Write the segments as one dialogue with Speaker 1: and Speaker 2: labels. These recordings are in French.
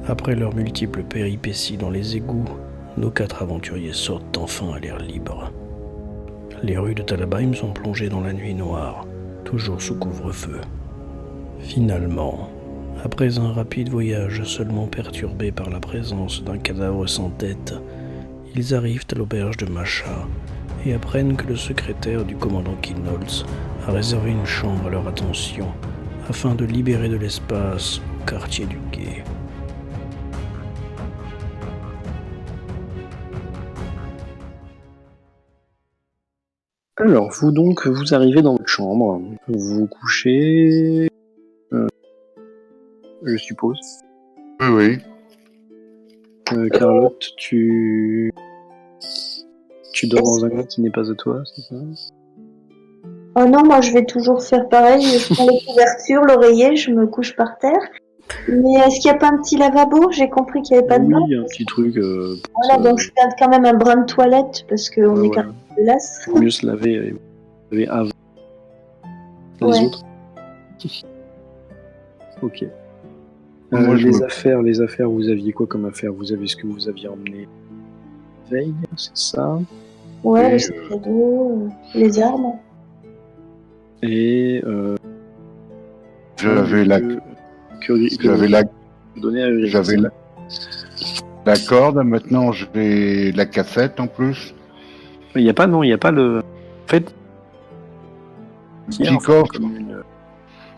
Speaker 1: Après leurs multiples péripéties dans les égouts, nos 4 aventuriers sortent enfin à l'air libre. Les rues de Talabheim sont plongées dans la nuit noire, toujours sous couvre-feu. Finalement, après un rapide voyage seulement perturbé par la présence d'un cadavre sans tête, ils arrivent à l'auberge de Masha et apprennent que le secrétaire du commandant Kinholz a réservé une chambre à leur attention afin de libérer de l'espace au quartier du Quai. Alors, vous arrivez dans votre chambre, vous vous couchez, je suppose.
Speaker 2: Oui.
Speaker 1: Carlotte, tu dors dans un lit qui n'est pas à toi, c'est ça?
Speaker 3: Oh non, moi je vais toujours faire pareil, je prends les couvertures, l'oreiller, je me couche par terre. Mais est-ce qu'il n'y a pas un petit lavabo? J'ai compris qu'il n'y avait pas de bain.
Speaker 1: Oui, un petit truc.
Speaker 3: Voilà, donc je garde quand même un brin de toilette parce qu'on est quand même dégueulasse.
Speaker 1: Vaut mieux se laver avant les autres. Ok.
Speaker 2: Moi,
Speaker 1: les affaires, vous aviez quoi comme affaires? Vous avez ce que vous aviez emmené veille, c'est ça?
Speaker 3: Ouais, le sac à dos, les armes.
Speaker 1: Et
Speaker 2: j'avais la corde, maintenant j'ai la cassette en plus.
Speaker 1: Il n'y a pas le... En fait...
Speaker 2: Petit coffre.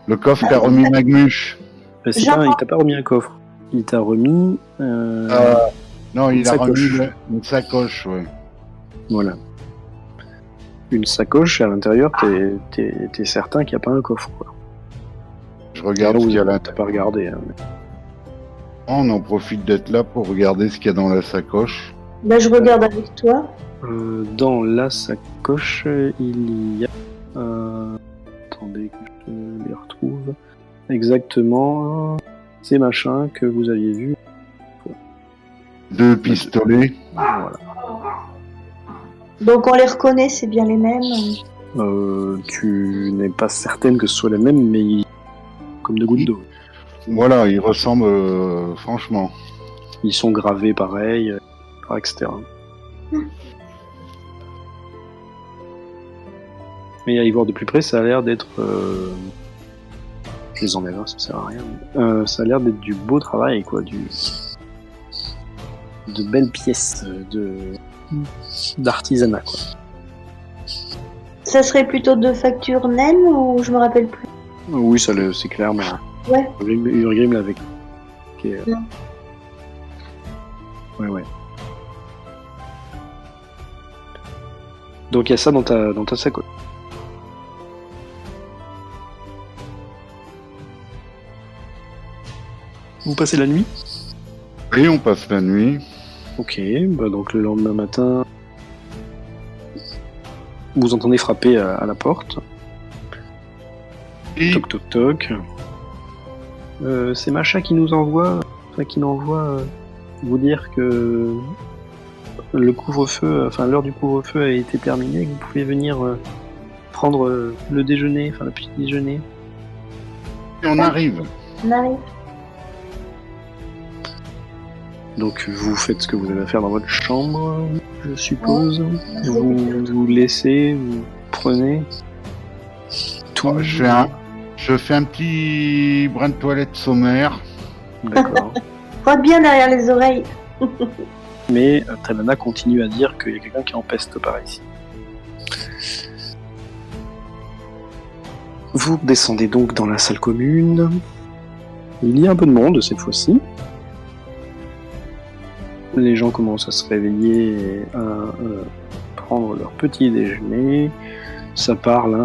Speaker 2: Le coffre qu'a remis Magmuche.
Speaker 1: Il t'a pas remis un coffre. Il t'a remis...
Speaker 2: non, il a
Speaker 1: sacoche.
Speaker 2: remis une sacoche, ouais.
Speaker 1: Voilà. Une sacoche, à l'intérieur, t'es certain qu'il n'y a pas un coffre, quoi.
Speaker 2: Je regarde ce qu'il y a là.
Speaker 1: T'as pas regardé. Hein.
Speaker 2: On en profite d'être là pour regarder ce qu'il y a dans la sacoche.
Speaker 3: Bah, je regarde avec toi.
Speaker 1: Dans la sacoche, il y a... attendez que je les retrouve. Exactement ces machins que vous aviez vus.
Speaker 2: 2 pistolets.
Speaker 1: Voilà.
Speaker 3: Donc on les reconnaît, c'est bien les mêmes.
Speaker 1: Tu n'es pas certaine que ce soit les mêmes, mais ils... comme de gouttes d'eau.
Speaker 2: Voilà, ils ressemblent franchement.
Speaker 1: Ils sont gravés pareil, etc. Mais à y voir de plus près, ça a l'air d'être... Je les enlève, ça sert à rien. Ça a l'air d'être du beau travail, quoi, de belles pièces d'artisanat, quoi.
Speaker 3: Ça serait plutôt de facture naine ou je me rappelle plus?
Speaker 1: Oui, c'est clair, mais...
Speaker 3: Ouais.
Speaker 1: Urgrim l'avait. Okay. Ouais. Donc il y a ça dans ta sacoche. Vous passez la nuit?
Speaker 2: Et on passe la nuit.
Speaker 1: Ok, donc le lendemain matin, vous entendez frapper à la porte.
Speaker 2: Et...
Speaker 1: Toc toc toc. C'est Masha qui nous envoie, vous dire que le couvre-feu, l'heure du couvre-feu a été terminée, que vous pouvez venir prendre le déjeuner, le petit déjeuner.
Speaker 2: Et on arrive.
Speaker 3: On arrive.
Speaker 1: Donc vous faites ce que vous avez à faire dans votre chambre, je suppose. Vous laissez, vous prenez tout.
Speaker 2: Je fais un petit brin de toilette sommaire.
Speaker 1: D'accord.
Speaker 3: Frotte bien derrière les oreilles.
Speaker 1: Mais Talana continue à dire qu'il y a quelqu'un qui empeste par ici. Vous descendez donc dans la salle commune. Il y a un peu de monde cette fois-ci. Les gens commencent à se réveiller et à prendre leur petit déjeuner. Ça parle,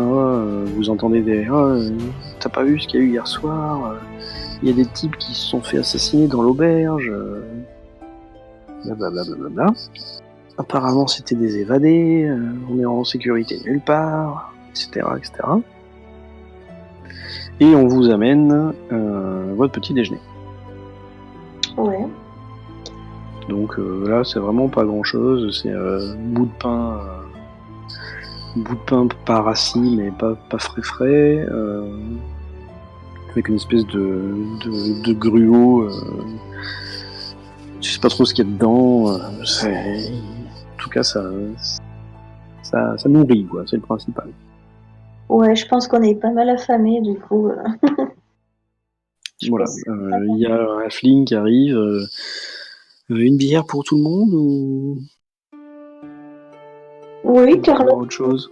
Speaker 1: vous entendez des t'as pas vu ce qu'il y a eu hier soir? Il y a des types qui se sont fait assassiner dans l'auberge. Blablabla. Apparemment c'était des évadés, on est en sécurité nulle part, etc. Et on vous amène votre petit déjeuner.
Speaker 3: Ouais.
Speaker 1: Donc là c'est vraiment pas grand chose, c'est bout de pain pas rassis mais pas frais, avec une espèce de gruau pas trop ce qu'il y a dedans. En tout cas, ça nourrit, quoi. C'est le principal.
Speaker 3: Ouais, je pense qu'on est pas mal affamés, du coup.
Speaker 1: Voilà. Il y a un halfling qui arrive. Une bière pour tout le monde ou
Speaker 3: Oui, Carlo.
Speaker 1: autre chose?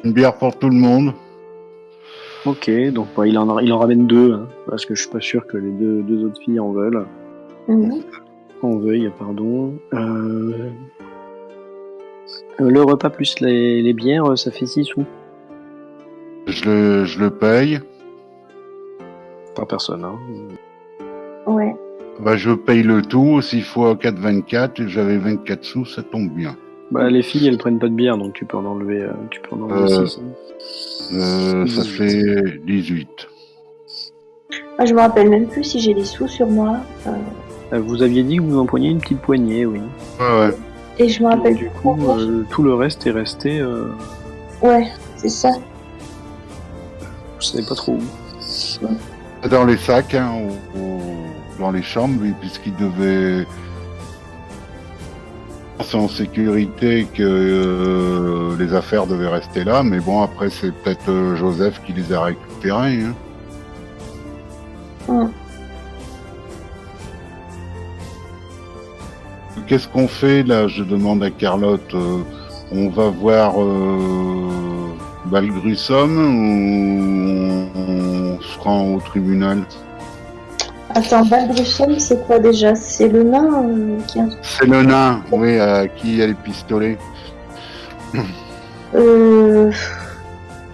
Speaker 2: Une bière pour tout le monde.
Speaker 1: Ok, donc il en ramène deux, hein, parce que je suis pas sûr que les deux autres filles en veulent.
Speaker 3: Mhm.
Speaker 1: En veuillent, pardon. Le repas plus les bières, ça fait 6 sous
Speaker 2: Je le paye.
Speaker 1: par personne. Hein.
Speaker 3: Ouais.
Speaker 2: Bah, je paye le tout. 6 fois 4, 24. J'avais 24 sous, ça tombe bien.
Speaker 1: Bah, les filles, elles prennent pas de bière, donc tu peux en enlever 6.
Speaker 2: Ça fait 18.
Speaker 3: Ah, je me rappelle même plus si j'ai des sous sur moi.
Speaker 1: Vous aviez dit que vous en preniez une petite poignée, oui.
Speaker 2: Ouais.
Speaker 3: Et je me rappelle
Speaker 1: Du
Speaker 3: plus
Speaker 1: coup,
Speaker 3: pourquoi.
Speaker 1: tout le reste est resté.
Speaker 3: Ouais, c'est ça.
Speaker 1: Je savais pas trop où.
Speaker 2: Dans les sacs, hein, dans les chambres, puisqu'ils devaient être en sécurité, que les affaires devaient rester là. Mais bon, après, c'est peut-être Joseph qui les a récupérés. Hein.
Speaker 3: Mm.
Speaker 2: Qu'est-ce qu'on fait là? Je demande à Carlotte. On va voir Balgrussom ou on se rend au tribunal?
Speaker 3: Attends, Balbrussom, c'est quoi déjà? C'est le nain qui a...
Speaker 2: C'est le nain, oui, qui a les pistolets.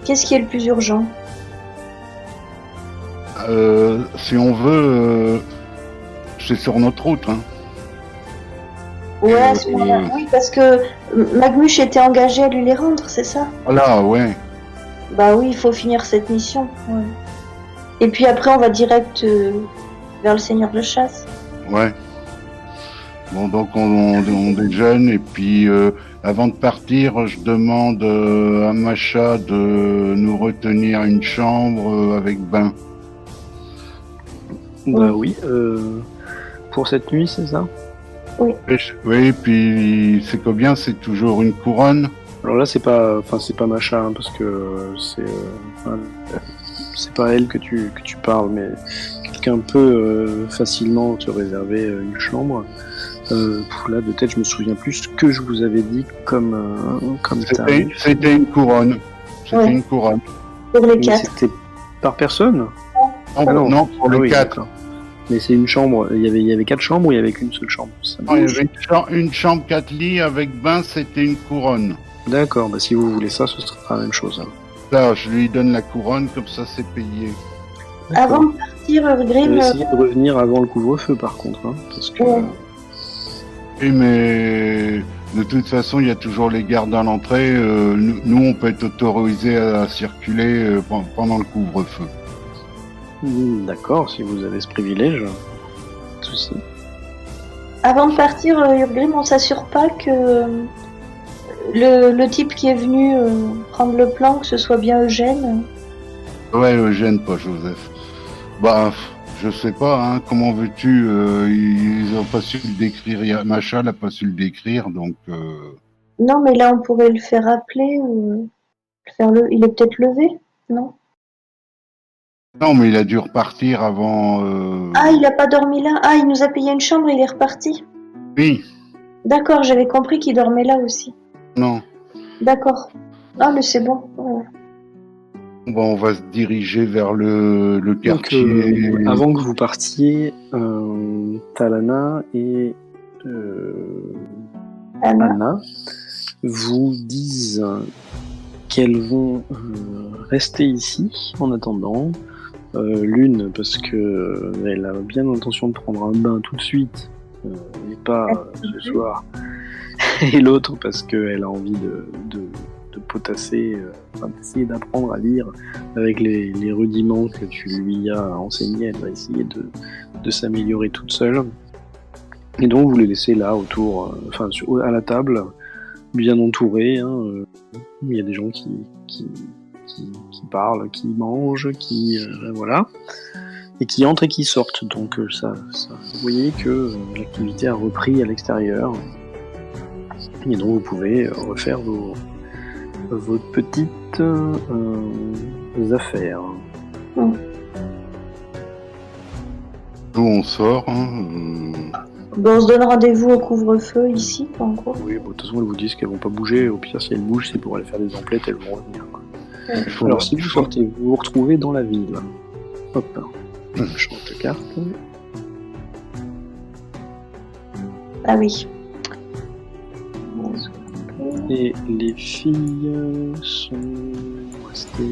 Speaker 3: Qu'est-ce qui est le plus urgent?
Speaker 2: Si on veut, c'est sur notre route. Hein.
Speaker 3: Ouais, à ce moment-là, oui, parce que Magmush était engagé à lui les rendre, c'est ça?
Speaker 2: Voilà, ouais.
Speaker 3: Bah oui, il faut finir cette mission. Ouais. Et puis après, on va direct vers le Seigneur de Chasse.
Speaker 2: Ouais. Bon, donc on déjeune et puis avant de partir, je demande à Macha de nous retenir une chambre avec bain.
Speaker 1: Bah oui. Pour cette nuit, c'est ça?
Speaker 2: Oui, puis c'est combien? C'est toujours une couronne?
Speaker 1: Alors là, c'est pas Macha, hein, parce que c'est pas elle que tu parles, mais quelqu'un peut facilement te réserver une chambre. Là, de tête, je me souviens plus ce que je vous avais dit comme tarif.
Speaker 2: C'était une couronne. C'était une couronne.
Speaker 3: Pour les 4.
Speaker 1: C'était par personne?
Speaker 2: Non, pour les 4.
Speaker 1: D'accord. Mais c'est une chambre. Il y avait 4 chambres ou il y avait qu'une seule chambre?
Speaker 2: Non, il y avait une chambre 4 lits avec bain, c'était une couronne.
Speaker 1: D'accord, bah si vous voulez ça, ce sera la même chose. Hein.
Speaker 2: Là, je lui donne la couronne, comme ça c'est payé.
Speaker 3: Avant de partir, Urgrim...
Speaker 1: Essayez de revenir avant le couvre-feu par contre. Hein, parce que...
Speaker 2: Oui, mais de toute façon, il y a toujours les gardes à l'entrée. Nous, on peut être autorisés à circuler pendant le couvre-feu.
Speaker 1: D'accord, si vous avez ce privilège. Pas de souci.
Speaker 3: Avant de partir, Urgrim, on s'assure pas que le type qui est venu prendre le plan, que ce soit bien Eugène.
Speaker 2: Ouais, Eugène, pas Joseph. Bah, je sais pas, hein, comment veux-tu, ils ont pas su le décrire, Macha n'a pas su le décrire, donc...
Speaker 3: Non, mais là, on pourrait le faire appeler ou il est peut-être levé, non?
Speaker 2: Non, mais il a dû repartir avant...
Speaker 3: Ah, il a pas dormi là? Ah, il nous a payé une chambre et il est reparti?
Speaker 2: Oui.
Speaker 3: D'accord, j'avais compris qu'il dormait là aussi.
Speaker 2: Non.
Speaker 3: D'accord. Ah, mais c'est bon. Ouais.
Speaker 2: Bon, on va se diriger vers le quartier.
Speaker 1: Donc, avant que vous partiez, Talana et Anna vous disent qu'elles vont rester ici en attendant. L'une parce que elle a bien l'intention de prendre un bain tout de suite, et pas ce soir. Et l'autre parce qu'elle a envie de potasser, d'essayer d'apprendre à lire avec les rudiments que tu lui as enseignés. Elle va essayer de s'améliorer toute seule. Et donc vous les laissez là autour, à la table, bien entourés. Hein, il y a des gens qui parlent, qui mangent, voilà.
Speaker 4: et qui entrent et qui sortent. Donc ça, vous voyez que l'activité a repris à l'extérieur. Et donc vous pouvez refaire vos petites affaires.
Speaker 2: Nous, on sort.
Speaker 3: Bon, on se donne rendez-vous au couvre-feu ici, quoi, en gros.
Speaker 4: Oui, bon, de toute façon, elles vous disent qu'elles vont pas bouger. Au pire, si elles bougent, c'est pour aller faire des emplettes, elles vont revenir. Quoi. Alors, si vous sortez, vous vous retrouvez dans la ville. Hop, je change de carte.
Speaker 3: Ah oui.
Speaker 4: Et les filles sont restées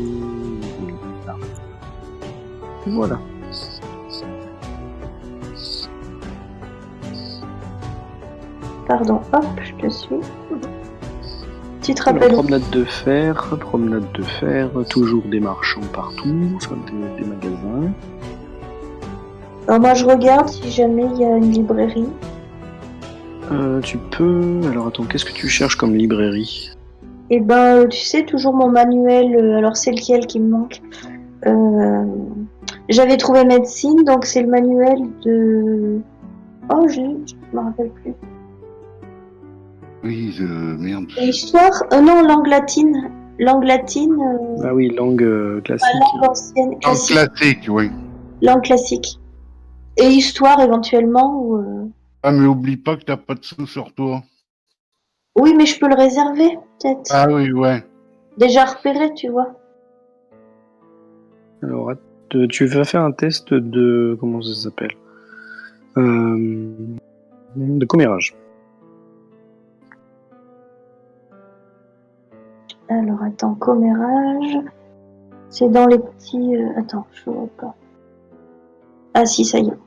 Speaker 4: là. Voilà.
Speaker 3: Pardon, hop, je te suis. Tu te
Speaker 4: Alors,
Speaker 3: rappelles?
Speaker 4: promenade de fer, toujours des marchands partout, enfin des magasins.
Speaker 3: Alors moi je regarde si jamais il y a une librairie.
Speaker 4: Tu peux... Alors attends, qu'est-ce que tu cherches comme librairie?
Speaker 3: Et ben tu sais, toujours mon manuel, alors c'est lequel qui me manque? J'avais trouvé médecine, donc c'est le manuel de... Oh, je me rappelle plus.
Speaker 2: Oui, merde.
Speaker 3: Et histoire? Non, langue latine. Langue latine.
Speaker 4: Ah oui, langue classique.
Speaker 3: Langue ancienne,
Speaker 2: En
Speaker 3: classique.
Speaker 2: classique, oui.
Speaker 3: Langue classique. Et histoire éventuellement ou...
Speaker 2: Ah, mais oublie pas que t'as pas de sous sur toi.
Speaker 3: Oui, mais je peux le réserver, peut-être.
Speaker 2: Ah oui, ouais.
Speaker 3: Déjà repéré, tu vois.
Speaker 4: Alors, tu vas faire un test de... Comment ça s'appelle? De commérage.
Speaker 3: Alors, attends, commérage. C'est dans les petits... Attends, je vois pas. Ah si, ça y est.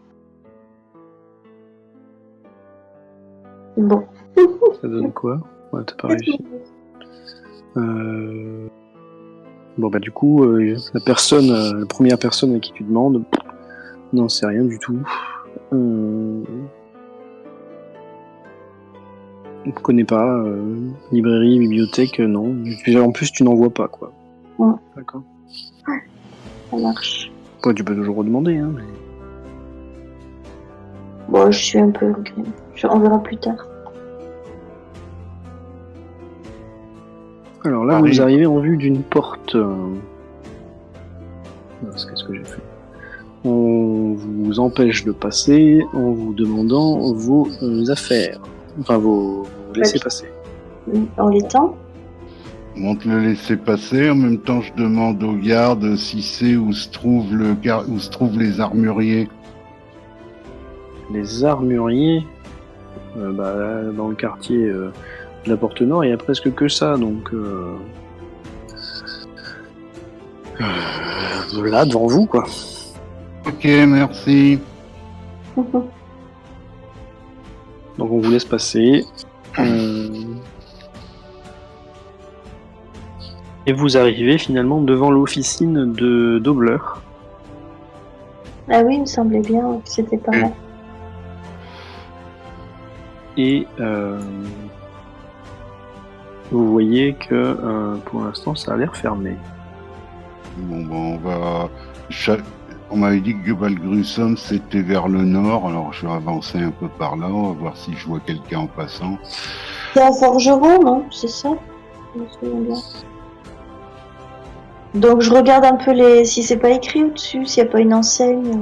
Speaker 3: Bon.
Speaker 4: Ça donne quoi? Ouais, t'as pas réussi. Bon bah du coup, la première personne à qui tu demandes, non, c'est rien du tout. On connaît pas. Librairie, bibliothèque, non. En plus, tu n'en vois pas, quoi.
Speaker 3: Ouais.
Speaker 4: D'accord.
Speaker 3: Ça marche.
Speaker 4: Ouais, tu peux toujours redemander, hein. Mais...
Speaker 3: Bon, je suis un peu... On verra plus tard.
Speaker 4: Alors là, vous arrivez en vue d'une porte. Qu'est-ce que j'ai fait? On vous empêche de passer en vous demandant vos affaires. Enfin, vos laissez-passer.
Speaker 3: En les temps.
Speaker 2: On te le laisser passer. En même temps, je demande aux gardes si c'est où se trouvent les armuriers.
Speaker 4: Les armuriers, dans le quartier de la Porte Nord, il n'y a presque que ça, donc là, devant vous, quoi.
Speaker 2: Ok, merci.
Speaker 4: Donc on vous laisse passer. Et vous arrivez finalement devant l'officine de Dobler.
Speaker 3: Ah oui, il me semblait bien que c'était pas mal.
Speaker 4: Et vous voyez que pour l'instant ça a l'air fermé.
Speaker 2: Bon, on va... On m'avait dit que Valgrusum c'était vers le nord, alors je vais avancer un peu par là, on va voir si je vois quelqu'un en passant.
Speaker 3: C'est un forgeron, non? C'est ça? Je me souviens bien. Donc je regarde un peu si c'est pas écrit au-dessus, s'il n'y a pas une enseigne.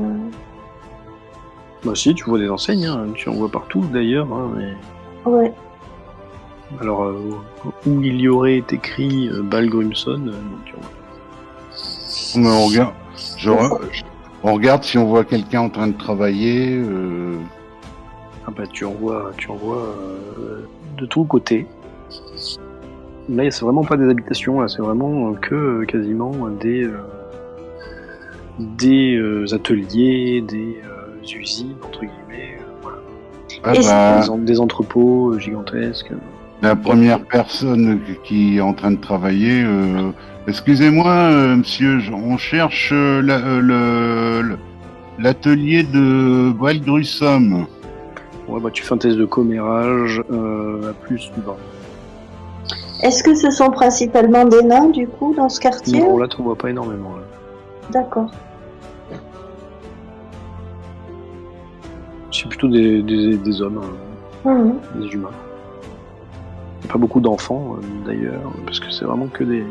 Speaker 4: Bah si, tu vois des enseignes, hein. Tu en vois partout d'ailleurs. Hein, mais...
Speaker 3: Ouais.
Speaker 4: Alors, où il y aurait écrit Balgrumson,
Speaker 2: Mais on regarde, on regarde si on voit quelqu'un en train de travailler.
Speaker 4: Ah bah tu en vois de tous côtés. Là, c'est vraiment pas des habitations, là, c'est vraiment que quasiment des ateliers, des usines entre guillemets, voilà. Des entrepôts gigantesques.
Speaker 2: La première personne qui est en train de travailler. Excusez-moi, monsieur, on cherche l'atelier de Valgrusum.
Speaker 4: Ouais, bah tu fais un test de commérage à plus bas.
Speaker 3: Est-ce que ce sont principalement des nains, du coup, dans ce quartier?
Speaker 4: Non, là, tu en vois pas énormément. Là.
Speaker 3: D'accord.
Speaker 4: c'est plutôt des hommes, des humains. Il n'y a pas beaucoup d'enfants d'ailleurs, parce que c'est vraiment que des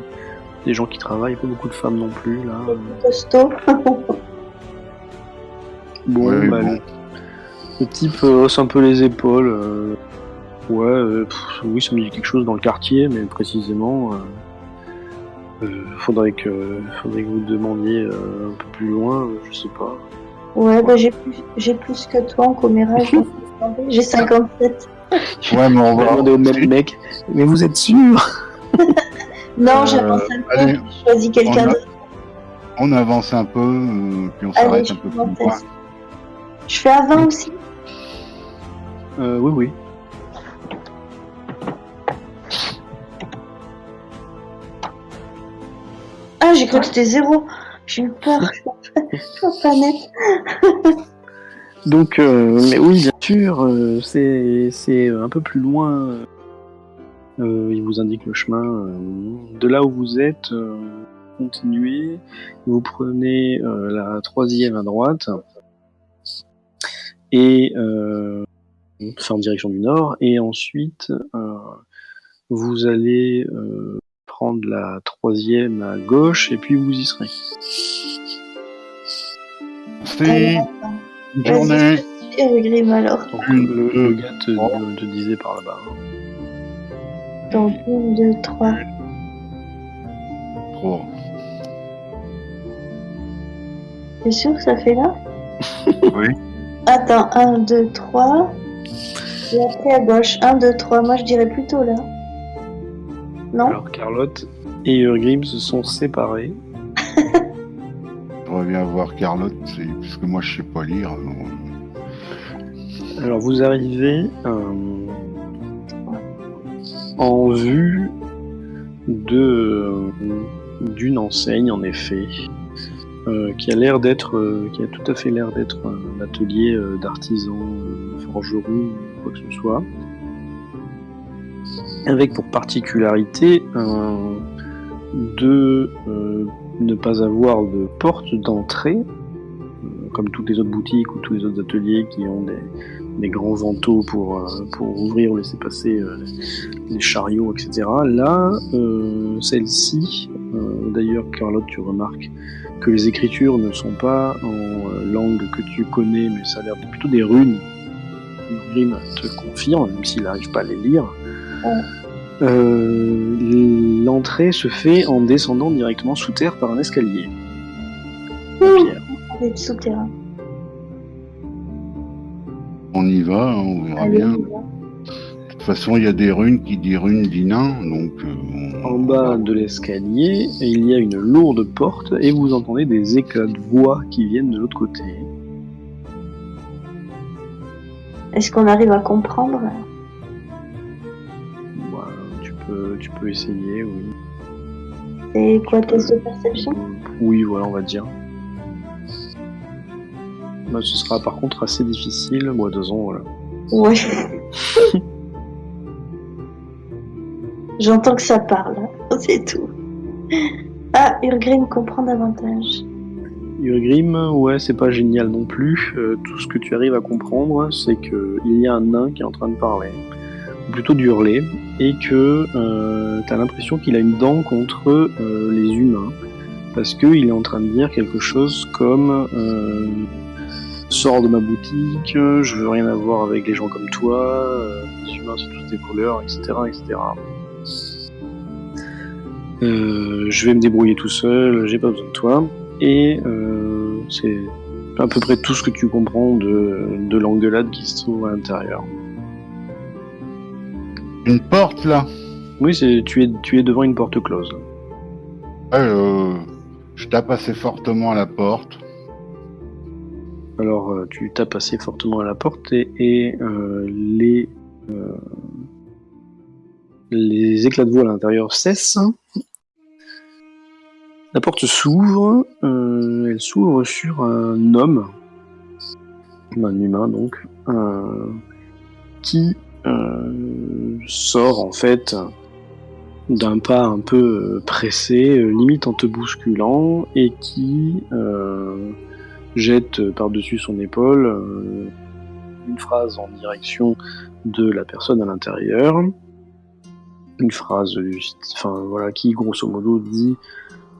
Speaker 4: gens qui travaillent, pas beaucoup de femmes non plus là.
Speaker 3: Costaud.
Speaker 4: Bon,
Speaker 2: Ouais,
Speaker 4: bah,
Speaker 2: bon.
Speaker 4: le type hausse un peu les épaules. Oui, ça me dit quelque chose dans le quartier, mais précisément, faudrait que vous demandiez un peu plus loin, je sais pas.
Speaker 3: Ouais, bah j'ai plus que toi en commérage. Donc j'ai 57.
Speaker 2: Ouais, mais on
Speaker 4: On va
Speaker 2: va.
Speaker 4: demander au même mec, mais vous êtes sûr?
Speaker 3: Non, j'avance un peu.
Speaker 2: allez,
Speaker 3: Je choisis quelqu'un d'autre.
Speaker 2: On avance un peu, puis on
Speaker 3: Allez,
Speaker 2: s'arrête
Speaker 3: je
Speaker 2: un peu
Speaker 3: suis en
Speaker 2: plus loin.
Speaker 3: test. Je fais à 20 aussi.
Speaker 4: Oui.
Speaker 3: Ah, j'ai cru que c'était 0. J'ai eu peur. Je vois pas net.
Speaker 4: Donc, mais oui, bien sûr, c'est un peu plus loin. Il vous indique le chemin. De là où vous êtes, continuez. Vous prenez la 3e à droite et en direction du nord. Et ensuite, vous allez prendre la 3e à gauche et puis vous y serez.
Speaker 2: Merci. Bonne journée.
Speaker 3: Et Grim alors.
Speaker 4: Donc,
Speaker 2: Une,
Speaker 4: le
Speaker 2: deux,
Speaker 4: gars
Speaker 2: trois.
Speaker 4: te disait par là-bas.
Speaker 3: Donc 1, 2, 3.
Speaker 2: 3.
Speaker 3: T'es sûr que ça fait là?
Speaker 2: Oui.
Speaker 3: Attends, 1, 2, 3. Et après à gauche, 1, 2, 3. Moi je dirais plutôt là. Non?
Speaker 4: Alors, Carlotte et Urgrim se sont séparés.
Speaker 2: J'aimerais bien voir Carlotte, puisque moi je sais pas lire.
Speaker 4: Alors, vous arrivez en vue d'une enseigne, en effet, qui a tout à fait l'air d'être un atelier d'artisan, forgeron, quoi que ce soit, avec pour particularité de ne pas avoir de porte d'entrée, comme toutes les autres boutiques ou tous les autres ateliers qui ont des grands vantaux pour ouvrir ou laisser passer les chariots, etc. Là, celle-ci, d'ailleurs, Carlotte, tu remarques que les écritures ne sont pas en langue que tu connais, mais ça a l'air plutôt des runes. Grim te confirme, même s'il n'arrive pas à les lire. L'entrée se fait en descendant directement sous terre par un escalier. Pierre.
Speaker 3: Avec souterrain.
Speaker 2: On y va, hein, on verra
Speaker 3: Allez,
Speaker 2: bien.
Speaker 3: on y va.
Speaker 2: De toute façon, il y a des runes qui disent runes d'Inain, donc.
Speaker 4: En bas de l'escalier, il y a une lourde porte et vous entendez des éclats de voix qui viennent de l'autre côté.
Speaker 3: Est-ce qu'on arrive à comprendre?
Speaker 4: Bah, tu peux essayer, oui.
Speaker 3: C'est quoi, test de perception?
Speaker 4: Oui, voilà, on va dire. Bah, ce sera par contre assez difficile. Moi, 2 ans, voilà.
Speaker 3: Ouais. J'entends que ça parle, c'est tout. Ah, Urgrim comprend davantage.
Speaker 4: Urgrim, ouais, c'est pas génial non plus. Tout ce que tu arrives à comprendre, c'est que il y a un nain qui est en train de parler, ou plutôt d'hurler, et que t'as l'impression qu'il a une dent contre les humains, parce qu'il est en train de dire quelque chose comme sors de ma boutique, je veux rien avoir avec les gens comme toi, les humains c'est tous des voleurs, etc., etc. Je vais me débrouiller tout seul, j'ai pas besoin de toi. Et c'est à peu près tout ce que tu comprends de l'engueulade qui se trouve à l'intérieur.
Speaker 2: Une porte là.
Speaker 4: Oui, tu es devant une porte close.
Speaker 2: Je tape assez fortement à la porte.
Speaker 4: Alors tu tapes assez fortement à la porte et les éclats de voix à l'intérieur cessent. La porte s'ouvre, elle s'ouvre sur un homme, un humain donc, qui sort en fait d'un pas un peu pressé, limite en te bousculant, et qui jette par-dessus son épaule une phrase en direction de la personne à l'intérieur. Une phrase qui grosso modo dit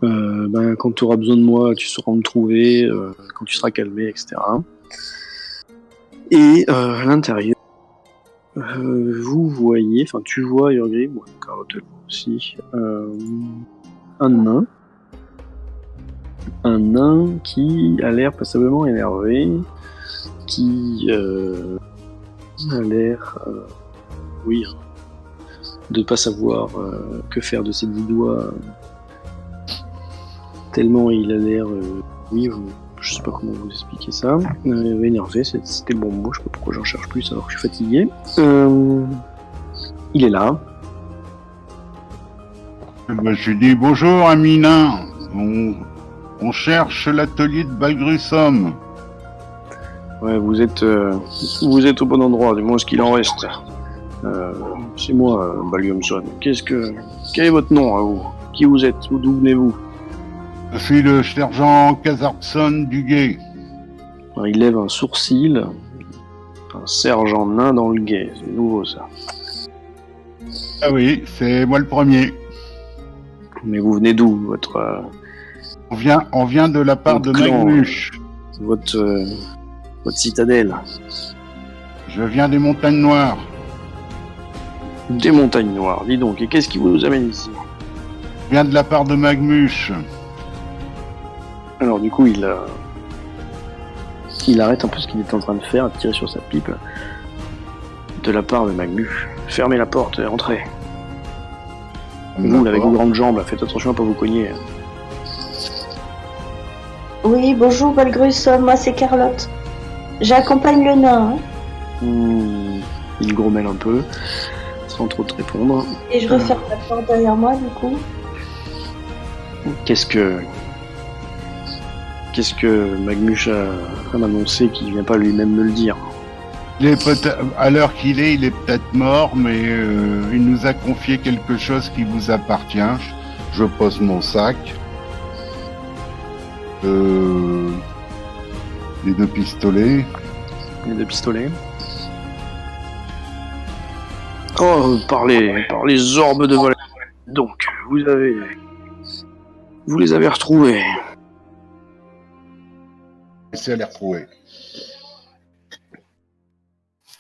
Speaker 4: quand tu auras besoin de moi, tu sauras me trouver, quand tu seras calmé, etc. Et à l'intérieur, vous voyez, tu vois Urgrim, Carlotte le voit aussi, un nain qui a l'air passablement énervé, qui a l'air, de pas savoir que faire de ses 10 doigts, tellement il a l'air, je sais pas comment vous expliquer ça, énervé, c'était le bon mot, je sais pas pourquoi j'en cherche plus alors que je suis fatigué. Il est là.
Speaker 2: Je lui dis bonjour, ami nain. On cherche l'atelier de Balgrusom.
Speaker 4: Ouais, vous êtes au bon endroit, du moins ce qu'il en reste. C'est moi, Balgrusom. Quel est votre nom à vous? Qui vous êtes? D'où venez-vous?
Speaker 2: Je suis le sergent Kazartson du Guet.
Speaker 4: Alors, il lève un sourcil. Un sergent nain dans le Guet, c'est nouveau ça.
Speaker 2: Ah oui, c'est moi le premier.
Speaker 4: Mais vous venez d'où, votre...
Speaker 2: On vient de la part de
Speaker 4: clan,
Speaker 2: Magmuche.
Speaker 4: Votre citadelle.
Speaker 2: Je viens des Montagnes Noires.
Speaker 4: Des Montagnes Noires, dis donc. Et qu'est-ce qui vous amène ici?
Speaker 2: Je viens de la part de Magmuche.
Speaker 4: Alors du coup, il arrête un peu ce qu'il est en train de faire, de tirer sur sa pipe. De la part de Magmuche. Fermez la porte et entrez. Vous, avec vos grandes jambes, faites attention à pas vous cogner.
Speaker 3: Oui, bonjour Balgrusom, moi c'est Carlotte. J'accompagne le nain.
Speaker 4: Il grommelle un peu, sans trop te répondre.
Speaker 3: Et je referme la porte derrière moi du coup.
Speaker 4: Qu'est-ce que Magmuche a m'annoncé qu'il vient pas lui-même me le dire?
Speaker 2: À l'heure qu'il est, il est peut-être mort, mais il nous a confié quelque chose qui vous appartient. Je pose mon sac. Les 2 pistolets.
Speaker 4: Les 2 pistolets. Oh, par les orbes de vol. Donc, vous les avez retrouvés.
Speaker 2: Essayez à les retrouver.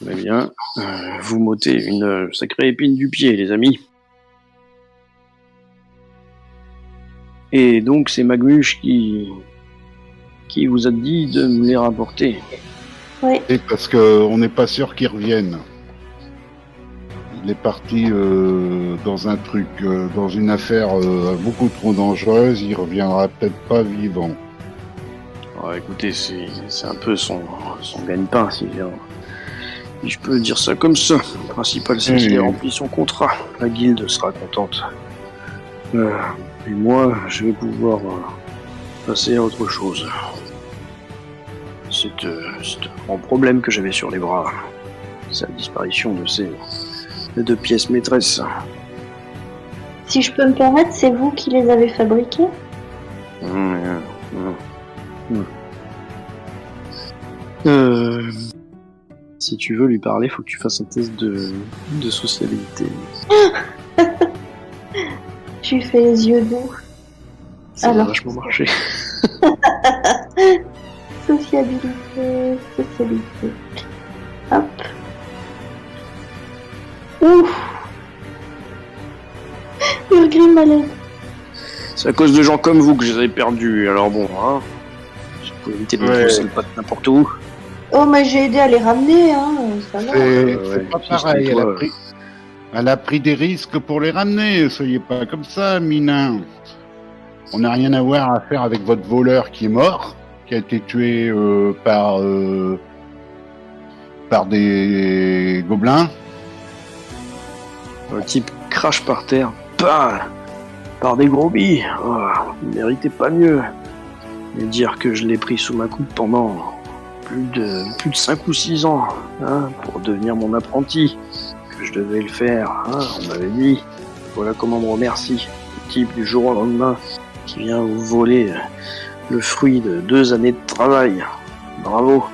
Speaker 4: Très bien. Vous m'ôtez une sacrée épine du pied, les amis. Et donc, c'est Magmuche qui vous a dit de me les rapporter.
Speaker 3: Oui.
Speaker 2: Et parce qu'on n'est pas sûr qu'ils reviennent. Il est parti dans un truc, dans une affaire beaucoup trop dangereuse. Il reviendra peut-être pas vivant.
Speaker 4: Oh, écoutez, c'est un peu son gagne-pain, si je peux dire ça comme ça. Le principal, c'est qu'il ait rempli son contrat. La guilde sera contente. Et moi, je vais pouvoir passer à autre chose. C'est un grand problème que j'avais sur les bras. C'est la disparition de ces 2 pièces maîtresses.
Speaker 3: Si je peux me permettre, c'est vous qui les avez fabriquées?
Speaker 4: Si tu veux lui parler, faut que tu fasses un test de sociabilité.
Speaker 3: Tu fais les yeux doux.
Speaker 4: Ça va vachement marcher.
Speaker 3: Sociabilité. Hop. Ouf. Urgrim malade.
Speaker 4: C'est à cause de gens comme vous que je les ai perdus, alors bon, hein. Je pouvais éviter de me pousser le pas n'importe où.
Speaker 3: Oh, mais j'ai aidé à les ramener, hein. Ça va.
Speaker 2: C'est pas pareil. Elle a pris des risques pour les ramener. Soyez pas comme ça, Minin. On n'a rien à voir à faire avec votre voleur qui est mort, qui a été tué par des gobelins.
Speaker 4: Le type crache par terre, par des gros billes. Oh, il méritait pas mieux. Et dire que je l'ai pris sous ma coupe pendant plus de 5 ou 6 ans, hein, pour devenir mon apprenti, que je devais le faire, hein, on m'avait dit. Voilà comment on me remercie. Le type du jour au lendemain qui vient vous voler le fruit de 2 années de travail. Bravo.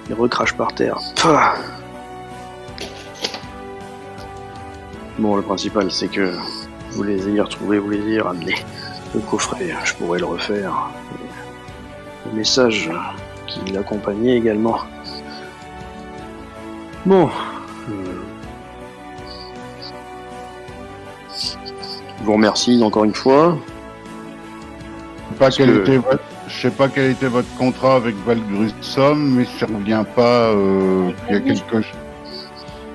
Speaker 4: Il recrache par terre. Pah. Bon, le principal, c'est que vous les ayez retrouvés, vous les ayez ramenés. Le coffret, je pourrais le refaire. Et le message qui l'accompagnait également. Bon. Je vous remercie encore une fois.
Speaker 2: Je sais pas quel était votre contrat avec Valgrussom, mais ça revient pas. Il y a quelque chose.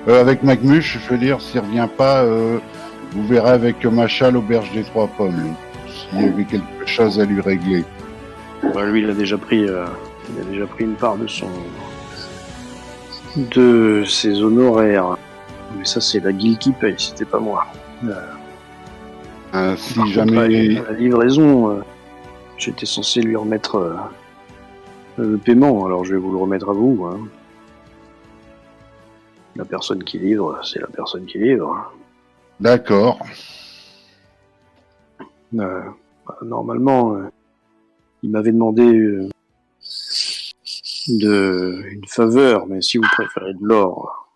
Speaker 2: Avec Macmuche, je veux dire, s'il revient pas, vous verrez avec Macha l'auberge des Trois Pommes, s'il y avait quelque chose à lui régler.
Speaker 4: Ouais, lui, il a déjà pris une part de ses honoraires. Mais ça, c'est la guilde qui paye, c'était pas moi.
Speaker 2: Si
Speaker 4: Par
Speaker 2: jamais.
Speaker 4: contre, la livraison, j'étais censé lui remettre le paiement, alors je vais vous le remettre à vous. Hein. La personne qui livre, c'est la personne qui livre.
Speaker 2: D'accord.
Speaker 4: Normalement, il m'avait demandé une faveur, mais si vous préférez de l'or.